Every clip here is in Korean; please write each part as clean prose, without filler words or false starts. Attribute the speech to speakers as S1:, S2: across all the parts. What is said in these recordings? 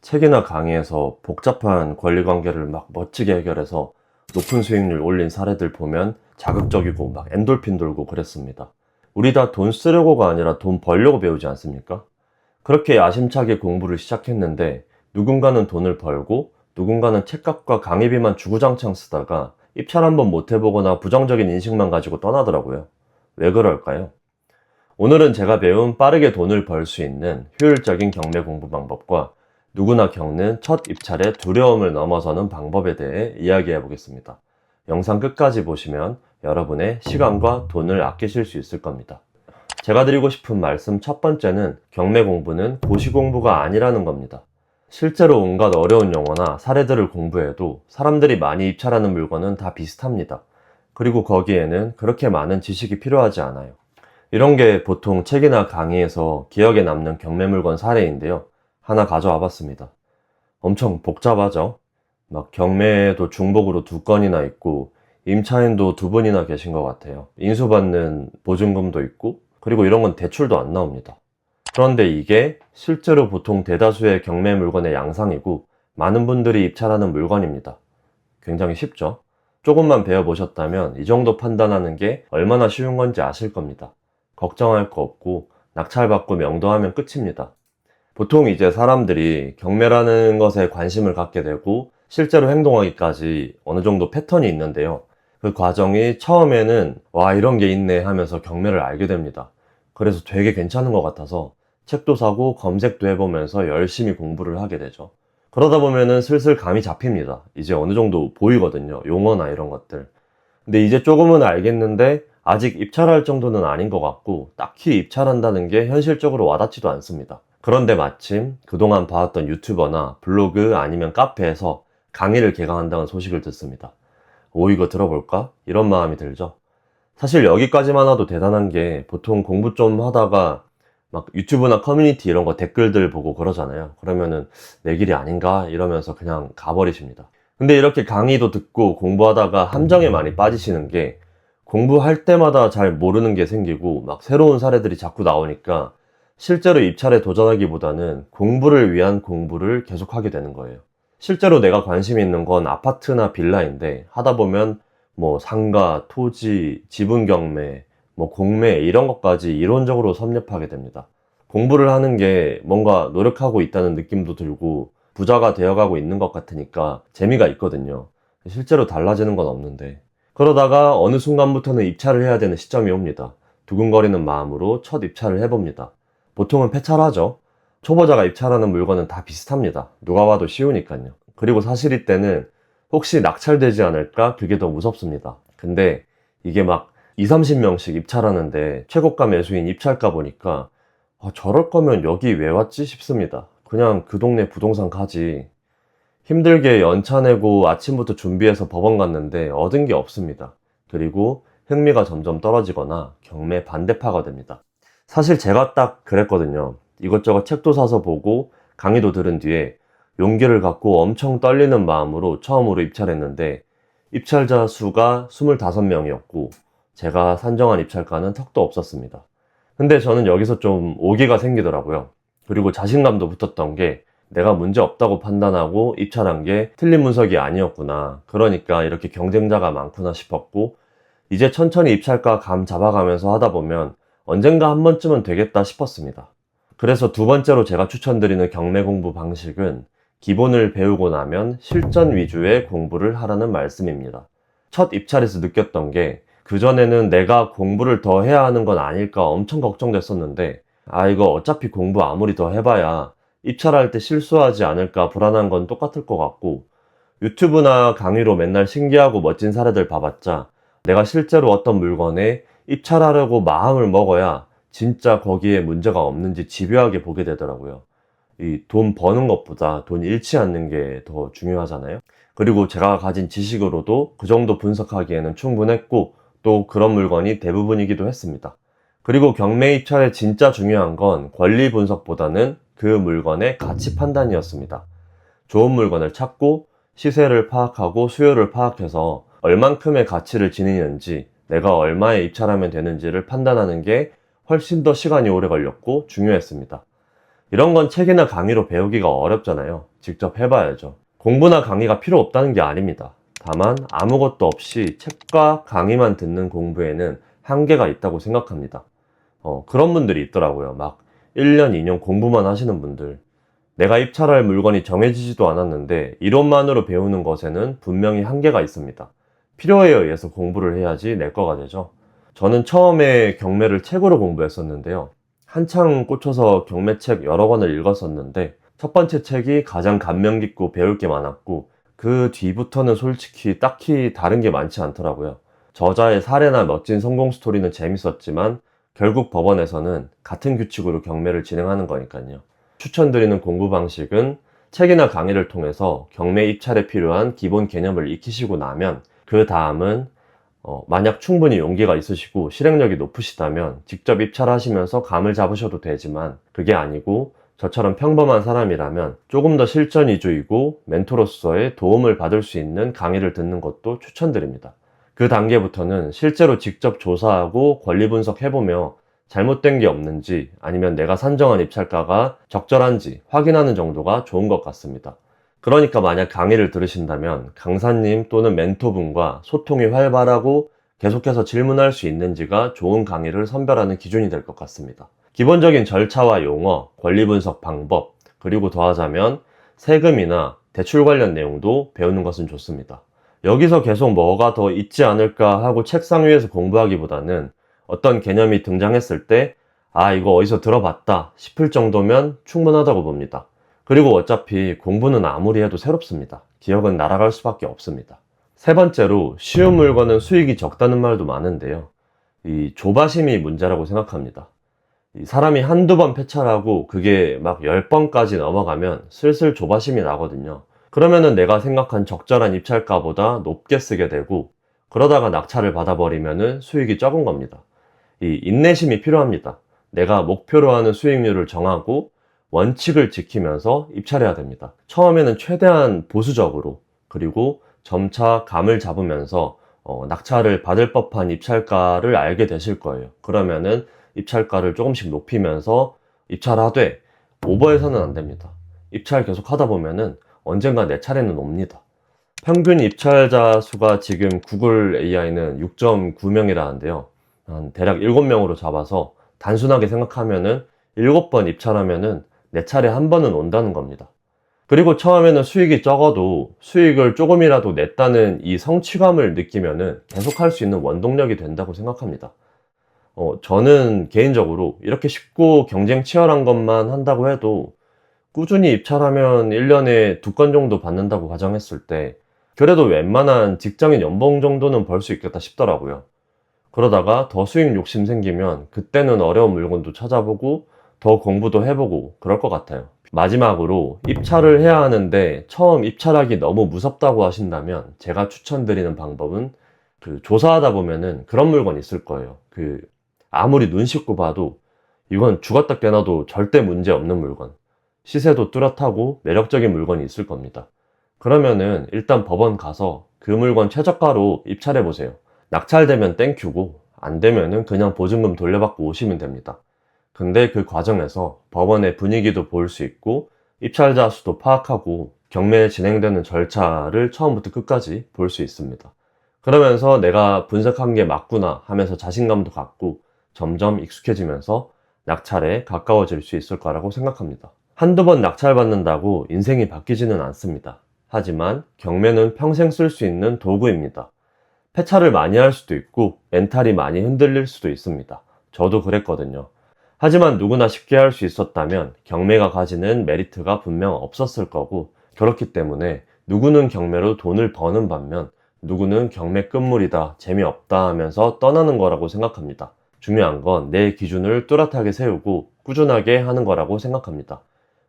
S1: 책이나 강의에서 복잡한 권리관계를 막 멋지게 해결해서 높은 수익률 올린 사례들 보면 자극적이고 막 엔돌핀 돌고 그랬습니다. 우리 다 돈 쓰려고가 아니라 돈 벌려고 배우지 않습니까? 그렇게 야심차게 공부를 시작했는데 누군가는 돈을 벌고 누군가는 책값과 강의비만 주구장창 쓰다가 입찰 한번 못 해보거나 부정적인 인식만 가지고 떠나더라고요. 왜 그럴까요? 오늘은 제가 배운 빠르게 돈을 벌 수 있는 효율적인 경매 공부 방법과 누구나 겪는 첫 입찰의 두려움을 넘어서는 방법에 대해 이야기해 보겠습니다. 영상 끝까지 보시면 여러분의 시간과 돈을 아끼실 수 있을 겁니다. 제가 드리고 싶은 말씀 첫 번째는 경매 공부는 고시 공부가 아니라는 겁니다. 실제로 온갖 어려운 용어나 사례들을 공부해도 사람들이 많이 입찰하는 물건은 다 비슷합니다. 그리고 거기에는 그렇게 많은 지식이 필요하지 않아요. 이런 게 보통 책이나 강의에서 기억에 남는 경매 물건 사례인데요. 하나 가져와 봤습니다. 엄청 복잡하죠? 막 경매에도 중복으로 2건이나 있고 임차인도 2분이나 계신 것 같아요. 인수받는 보증금도 있고 그리고 이런 건 대출도 안 나옵니다. 그런데 이게 실제로 보통 대다수의 경매 물건의 양상이고 많은 분들이 입찰하는 물건입니다. 굉장히 쉽죠? 조금만 배워보셨다면 이 정도 판단하는 게 얼마나 쉬운 건지 아실 겁니다. 걱정할 거 없고 낙찰받고 명도하면 끝입니다. 보통 이제 사람들이 경매라는 것에 관심을 갖게 되고 실제로 행동하기까지 어느 정도 패턴이 있는데요. 그 과정이 처음에는 와 이런 게 있네 하면서 경매를 알게 됩니다. 그래서 되게 괜찮은 것 같아서 책도 사고 검색도 해보면서 열심히 공부를 하게 되죠. 그러다 보면은 슬슬 감이 잡힙니다. 이제 어느 정도 보이거든요. 용어나 이런 것들. 근데 이제 조금은 알겠는데 아직 입찰할 정도는 아닌 것 같고 딱히 입찰한다는 게 현실적으로 와닿지도 않습니다. 그런데 마침 그동안 봐왔던 유튜버나 블로그 아니면 카페에서 강의를 개강한다는 소식을 듣습니다. 오, 이거 들어볼까? 이런 마음이 들죠. 사실 여기까지만 와도 대단한 게 보통 공부 좀 하다가 막 유튜브나 커뮤니티 이런 거 댓글들 보고 그러잖아요. 그러면은 내 길이 아닌가 이러면서 그냥 가버리십니다. 근데 이렇게 강의도 듣고 공부하다가 함정에 많이 빠지시는 게 공부할 때마다 잘 모르는 게 생기고 막 새로운 사례들이 자꾸 나오니까 실제로 입찰에 도전하기보다는 공부를 위한 공부를 계속하게 되는 거예요. 실제로 내가 관심 있는 건 아파트나 빌라인데 하다 보면 뭐 상가, 토지, 지분 경매, 뭐 공매 이런 것까지 이론적으로 섭렵하게 됩니다. 공부를 하는 게 뭔가 노력하고 있다는 느낌도 들고 부자가 되어가고 있는 것 같으니까 재미가 있거든요. 실제로 달라지는 건 없는데 그러다가 어느 순간부터는 입찰을 해야 되는 시점이 옵니다. 두근거리는 마음으로 첫 입찰을 해봅니다. 보통은 패찰하죠. 초보자가 입찰하는 물건은 다 비슷합니다. 누가 와도 쉬우니까요. 그리고 사실 이때는 혹시 낙찰되지 않을까? 그게 더 무섭습니다. 근데 이게 막 20, 30명씩 입찰하는데 최고가 매수인 입찰가 보니까 저럴 거면 여기 왜 왔지 싶습니다. 그냥 그 동네 부동산 가지. 힘들게 연차 내고 아침부터 준비해서 법원 갔는데 얻은 게 없습니다. 그리고 흥미가 점점 떨어지거나 경매 반대파가 됩니다. 사실 제가 딱 그랬거든요. 이것저것 책도 사서 보고 강의도 들은 뒤에 용기를 갖고 엄청 떨리는 마음으로 처음으로 입찰했는데 입찰자 수가 25명이었고 제가 산정한 입찰가는 턱도 없었습니다. 근데 저는 여기서 좀 오기가 생기더라고요. 그리고 자신감도 붙었던 게 내가 문제 없다고 판단하고 입찰한 게 틀린 분석이 아니었구나. 그러니까 이렇게 경쟁자가 많구나 싶었고 이제 천천히 입찰가 감 잡아가면서 하다 보면 언젠가 한 번쯤은 되겠다 싶었습니다. 그래서 두 번째로 제가 추천드리는 경매 공부 방식은 기본을 배우고 나면 실전 위주의 공부를 하라는 말씀입니다. 첫 입찰에서 느꼈던 게 그전에는 내가 공부를 더 해야 하는 건 아닐까 엄청 걱정됐었는데 이거 어차피 공부 아무리 더 해봐야 입찰할 때 실수하지 않을까 불안한 건 똑같을 것 같고 유튜브나 강의로 맨날 신기하고 멋진 사례들 봐봤자 내가 실제로 어떤 물건에 입찰하려고 마음을 먹어야 진짜 거기에 문제가 없는지 집요하게 보게 되더라고요. 이 돈 버는 것보다 돈 잃지 않는 게 더 중요하잖아요. 그리고 제가 가진 지식으로도 그 정도 분석하기에는 충분했고 또 그런 물건이 대부분이기도 했습니다. 그리고 경매 입찰에 진짜 중요한 건 권리 분석보다는 그 물건의 가치 판단이었습니다. 좋은 물건을 찾고 시세를 파악하고 수요를 파악해서 얼만큼의 가치를 지니는지 내가 얼마에 입찰하면 되는지를 판단하는 게 훨씬 더 시간이 오래 걸렸고 중요했습니다. 이런 건 책이나 강의로 배우기가 어렵잖아요. 직접 해봐야죠. 공부나 강의가 필요 없다는 게 아닙니다. 다만 아무것도 없이 책과 강의만 듣는 공부에는 한계가 있다고 생각합니다. 그런 분들이 있더라고요. 막 1년, 2년 공부만 하시는 분들. 내가 입찰할 물건이 정해지지도 않았는데 이론만으로 배우는 것에는 분명히 한계가 있습니다. 필요에 의해서 공부를 해야지 내 거가 되죠. 저는 처음에 경매를 책으로 공부했었는데요. 한창 꽂혀서 경매책 여러 권을 읽었었는데 첫 번째 책이 가장 감명 깊고 배울 게 많았고 그 뒤부터는 솔직히 딱히 다른 게 많지 않더라고요. 저자의 사례나 멋진 성공 스토리는 재밌었지만 결국 법원에서는 같은 규칙으로 경매를 진행하는 거니까요. 추천드리는 공부 방식은 책이나 강의를 통해서 경매 입찰에 필요한 기본 개념을 익히시고 나면 그 다음은 만약 충분히 용기가 있으시고 실행력이 높으시다면 직접 입찰하시면서 감을 잡으셔도 되지만 그게 아니고 저처럼 평범한 사람이라면 조금 더 실전 위주이고 멘토로서의 도움을 받을 수 있는 강의를 듣는 것도 추천드립니다. 그 단계부터는 실제로 직접 조사하고 권리 분석해보며 잘못된 게 없는지 아니면 내가 산정한 입찰가가 적절한지 확인하는 정도가 좋은 것 같습니다. 그러니까 만약 강의를 들으신다면 강사님 또는 멘토분과 소통이 활발하고 계속해서 질문할 수 있는지가 좋은 강의를 선별하는 기준이 될 것 같습니다. 기본적인 절차와 용어, 권리 분석 방법, 그리고 더하자면 세금이나 대출 관련 내용도 배우는 것은 좋습니다. 여기서 계속 뭐가 더 있지 않을까 하고 책상 위에서 공부하기보다는 어떤 개념이 등장했을 때 이거 어디서 들어봤다 싶을 정도면 충분하다고 봅니다. 그리고 어차피 공부는 아무리 해도 새롭습니다. 기억은 날아갈 수밖에 없습니다. 세 번째로 쉬운 물건은 수익이 적다는 말도 많은데요. 이 조바심이 문제라고 생각합니다. 이 사람이 한두 번 패찰하고 그게 막 10번까지 넘어가면 슬슬 조바심이 나거든요. 그러면은 내가 생각한 적절한 입찰가보다 높게 쓰게 되고 그러다가 낙찰을 받아버리면은 수익이 적은 겁니다. 이 인내심이 필요합니다. 내가 목표로 하는 수익률을 정하고 원칙을 지키면서 입찰해야 됩니다. 처음에는 최대한 보수적으로 그리고 점차 감을 잡으면서 낙찰을 받을 법한 입찰가를 알게 되실 거예요. 그러면은 입찰가를 조금씩 높이면서 입찰하되 오버해서는 안 됩니다. 입찰 계속 하다 보면은 언젠가 내 차례는 옵니다. 평균 입찰자 수가 지금 구글 AI는 6.9명이라는데요. 대략 7명으로 잡아서 단순하게 생각하면은 7번 입찰하면은 내 차례 한 번은 온다는 겁니다. 그리고 처음에는 수익이 적어도 수익을 조금이라도 냈다는 이 성취감을 느끼면은 계속 할 수 있는 원동력이 된다고 생각합니다. 저는 개인적으로 이렇게 쉽고 경쟁 치열한 것만 한다고 해도 꾸준히 입찰하면 1년에 2건 정도 받는다고 가정했을 때 그래도 웬만한 직장인 연봉 정도는 벌 수 있겠다 싶더라고요. 그러다가 더 수익 욕심 생기면 그때는 어려운 물건도 찾아보고 더 공부도 해보고 그럴 것 같아요. 마지막으로 입찰을 해야 하는데 처음 입찰하기 너무 무섭다고 하신다면 제가 추천드리는 방법은 조사하다 보면은 그런 물건이 있을 거예요. 아무리 눈 씻고 봐도 이건 죽었다 깨나도 절대 문제 없는 물건, 시세도 뚜렷하고 매력적인 물건이 있을 겁니다. 그러면은 일단 법원 가서 그 물건 최저가로 입찰해 보세요. 낙찰되면 땡큐고 안 되면은 그냥 보증금 돌려받고 오시면 됩니다. 근데 그 과정에서 법원의 분위기도 볼 수 있고 입찰자 수도 파악하고 경매에 진행되는 절차를 처음부터 끝까지 볼 수 있습니다. 그러면서 내가 분석한 게 맞구나 하면서 자신감도 갖고 점점 익숙해지면서 낙찰에 가까워질 수 있을 거라고 생각합니다. 한두 번 낙찰받는다고 인생이 바뀌지는 않습니다. 하지만 경매는 평생 쓸 수 있는 도구입니다. 폐차를 많이 할 수도 있고 멘탈이 많이 흔들릴 수도 있습니다. 저도 그랬거든요. 하지만 누구나 쉽게 할 수 있었다면 경매가 가지는 메리트가 분명 없었을 거고 그렇기 때문에 누구는 경매로 돈을 버는 반면 누구는 경매 끝물이다, 재미없다 하면서 떠나는 거라고 생각합니다. 중요한 건 내 기준을 뚜렷하게 세우고 꾸준하게 하는 거라고 생각합니다.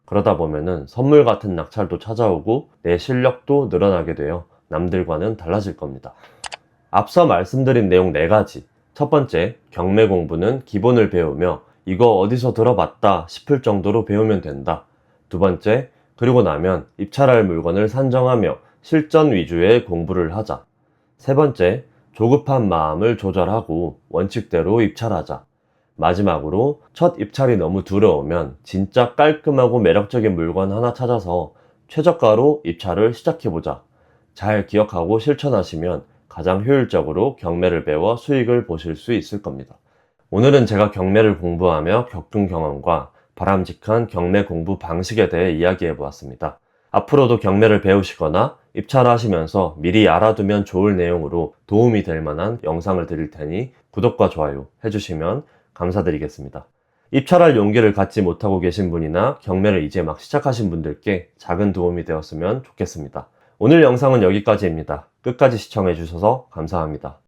S1: 그러다 보면은 선물 같은 낙찰도 찾아오고 내 실력도 늘어나게 되어 남들과는 달라질 겁니다. 앞서 말씀드린 내용 4가지. 첫 번째, 경매 공부는 기본을 배우며 이거 어디서 들어봤다 싶을 정도로 배우면 된다. 두 번째, 그리고 나면 입찰할 물건을 산정하며 실전 위주의 공부를 하자. 세 번째, 조급한 마음을 조절하고 원칙대로 입찰하자. 마지막으로 첫 입찰이 너무 두려우면 진짜 깔끔하고 매력적인 물건 하나 찾아서 최저가로 입찰을 시작해보자. 잘 기억하고 실천하시면 가장 효율적으로 경매를 배워 수익을 보실 수 있을 겁니다. 오늘은 제가 경매를 공부하며 겪은 경험과 바람직한 경매 공부 방식에 대해 이야기해 보았습니다. 앞으로도 경매를 배우시거나 입찰하시면서 미리 알아두면 좋을 내용으로 도움이 될 만한 영상을 드릴 테니 구독과 좋아요 해주시면 감사드리겠습니다. 입찰할 용기를 갖지 못하고 계신 분이나 경매를 이제 막 시작하신 분들께 작은 도움이 되었으면 좋겠습니다. 오늘 영상은 여기까지입니다. 끝까지 시청해 주셔서 감사합니다.